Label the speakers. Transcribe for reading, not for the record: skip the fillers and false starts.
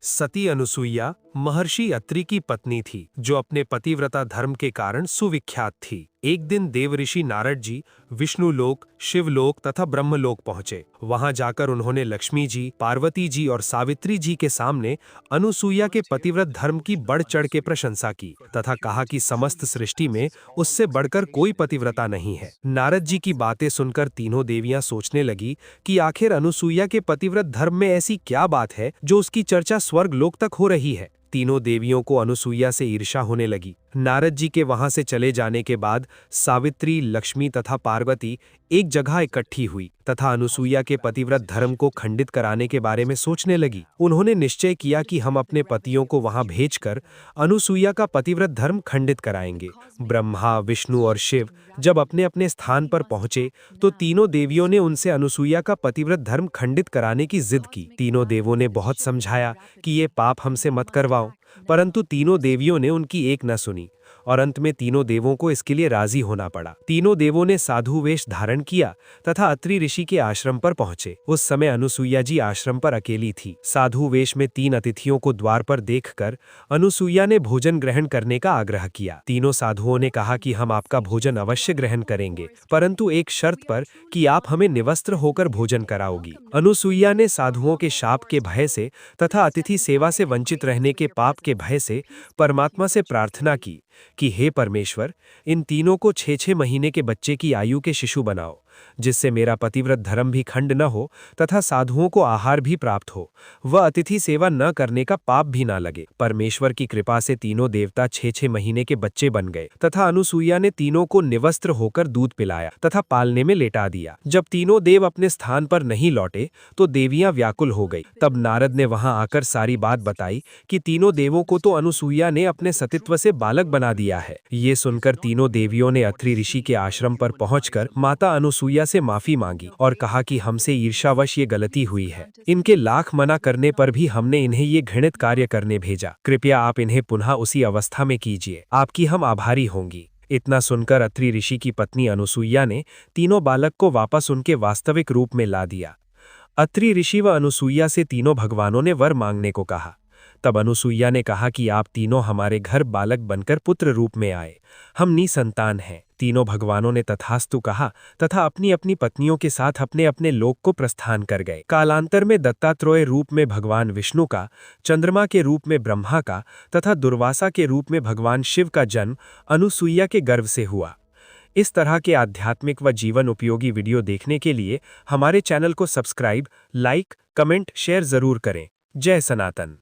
Speaker 1: सती अनुसुईया महर्षि अत्रि की पत्नी थी, जो अपने पतिव्रता धर्म के कारण सुविख्यात थी। एक दिन देवऋषि नारद जी विष्णुलोक, शिवलोक तथा ब्रह्मलोक पहुंचे। वहां जाकर उन्होंने लक्ष्मी जी, पार्वती जी और सावित्री जी के सामने अनुसुईया के पतिव्रत धर्म की बढ़ चढ़ के प्रशंसा की तथा कहा कि समस्त सृष्टि में उससे बढ़कर कोई पतिव्रता नहीं है। नारद जी की बातें सुनकर तीनों देवियां सोचने लगी कि आखिर अनुसुईया के पतिव्रत धर्म में ऐसी क्या बात है जो उसकी चर्चा स्वर्ग लोक तक हो रही है। तीनों देवियों को अनुसुईया से ईर्ष्या होने लगी। नारद जी के वहां से चले जाने के बाद सावित्री, लक्ष्मी तथा पार्वती एक जगह इकट्ठी हुई तथा अनुसुईया के पतिव्रत धर्म को खंडित कराने के बारे में सोचने लगी। उन्होंने निश्चय किया कि हम अपने पतियों को वहां भेजकर अनुसुईया का पतिव्रत धर्म खंडित कराएंगे। ब्रह्मा, विष्णु और शिव जब अपने अपने स्थान पर पहुंचे तो तीनों देवियों ने उनसे अनुसुईया का पतिव्रत धर्म खंडित कराने की जिद की। तीनों देवों ने बहुत समझाया कि ये पाप हमसे मत करवाओ, परंतु तीनों देवियों ने उनकी एक न सुनी और अंत में तीनों देवों को इसके लिए राजी होना पड़ा। तीनों देवों ने साधु वेश धारण किया तथा अत्रि ऋषि के आश्रम पर पहुंचे। उस समय अनुसुईया जी आश्रम पर अकेली थी। साधु वेश में 3 अतिथियों को द्वार पर देखकर अनुसुईया ने भोजन ग्रहण करने का आग्रह किया। तीनों साधुओं ने कहा कि हम आपका भोजन अवश्य ग्रहण करेंगे, परंतु एक शर्त पर कि आप हमें निवस्त्र होकर भोजन कराओगी। अनुसुईया ने साधुओं के शाप के भय से तथा अतिथि सेवा से वंचित रहने के पाप के भय से परमात्मा से प्रार्थना की कि हे परमेश्वर, इन तीनों को 6-6 महीने के बच्चे की आयु के शिशु बनाओ, जिससे मेरा पतिव्रत धर्म भी खंड न हो तथा साधुओं को आहार भी प्राप्त हो, वह अतिथि सेवा न करने का पाप भी न लगे। परमेश्वर की कृपा से तीनों देवता 6-6 महीने के बच्चे बन गए तथा अनुसुईया ने तीनों को निवस्त्र होकर दूध पिलाया तथा पालने में लेटा दिया। जब तीनों देव अपने स्थान पर नहीं लौटे तो देवियां व्याकुल हो गई। तब नारद ने वहां आकर सारी बात बताई कि तीनों देवों को तो अनुसुईया ने अपने सतित्व से बालक बना दिया है। ये सुनकर तीनों देवियों ने अत्रि ऋषि के आश्रम पर पहुंचकर माता अनुसुईया से माफी मांगी और कहा कि हमसे ईर्ष्यावश ये गलती हुई है। इनके लाख मना करने पर भी हमने इन्हें ये घृणित कार्य करने भेजा। कृपया आप इन्हें पुनः उसी अवस्था में कीजिए, आपकी हम आभारी होंगी। इतना सुनकर अत्रि ऋषि की पत्नी अनुसुईया ने तीनों बालक को वापस उनके वास्तविक रूप में ला दिया। अत्रि ऋषि व अनुसुईया से तीनों भगवानों ने वर मांगने को कहा। तब अनुसुईया ने कहा कि आप तीनों हमारे घर बालक बनकर पुत्र रूप में आए, हम निसंतान हैं। तीनों भगवानों ने तथास्तु कहा तथा अपनी अपनी पत्नियों के साथ अपने अपने लोक को प्रस्थान कर गए। कालांतर में दत्तात्रेय रूप में भगवान विष्णु का, चंद्रमा के रूप में ब्रह्मा का तथा दुर्वासा के रूप में भगवान शिव का जन्म अनुसुईया के गर्भ से हुआ। इस तरह के आध्यात्मिक व जीवन उपयोगी वीडियो देखने के लिए हमारे चैनल को सब्सक्राइब, लाइक, कमेंट, शेयर जरूर करें। जय सनातन।